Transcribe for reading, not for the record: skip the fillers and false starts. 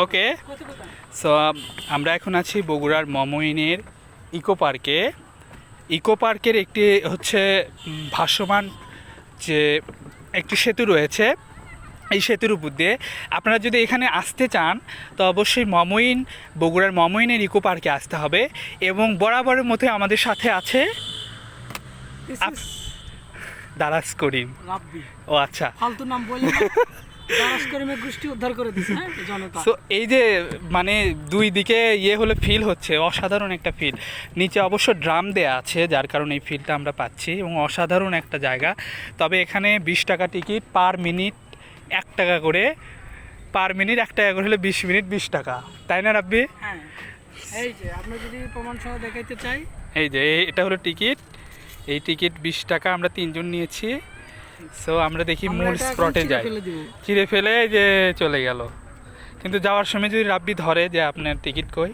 ওকে। So আমরা এখন আছি বগুড়ার মমইনের ইকো পার্কে। ইকো পার্কের একটি হচ্ছে ভাসমান যে একটি সেতু রয়েছে, এই সেতুর উপর দিয়ে আপনারা যদি এখানে আসতে চান তো অবশ্যই বগুড়ার মমইনের ইকো পার্কে আসতে হবে। এবং বরাবরের মতো আমাদের সাথে আছে দারাজ করিম। ও আচ্ছা, ফালতু নাম বলে দারাজ করিমের গোষ্ঠী উদ্ধার করে দিছে জনতা। সো এই যে মানে দুই দিকে হলে ফিল হচ্ছে অসাধারণ একটা ফিল। নিচে অবশ্য ড্রাম দেয়া আছে, যার কারণে এই ফিলটা আমরা পাচ্ছি এবং অসাধারণ একটা জায়গা। তবে এখানে 20 টাকা টিকিট, পার মিনিট 1 টাকা করে, পার মিনিট 1 টাকা করে হলে 20 মিনিট 20 টাকা, তাই না রাব্বি? হ্যাঁ, এই যে আপনি যদি প্রমাণ সহ দেখাইতে চাই, এই যে এটা হলো টিকিট। এই টিকিট 20 টাকা, আমরা 3 জন নিয়েছি। সো আমরা দেখি মূল স্পটে যাই। চিড়ে ফেলে যে চলে গেল, কিন্তু যাওয়ার সময় যদি রাব্বি ধরে যে আপনার টিকিট কই,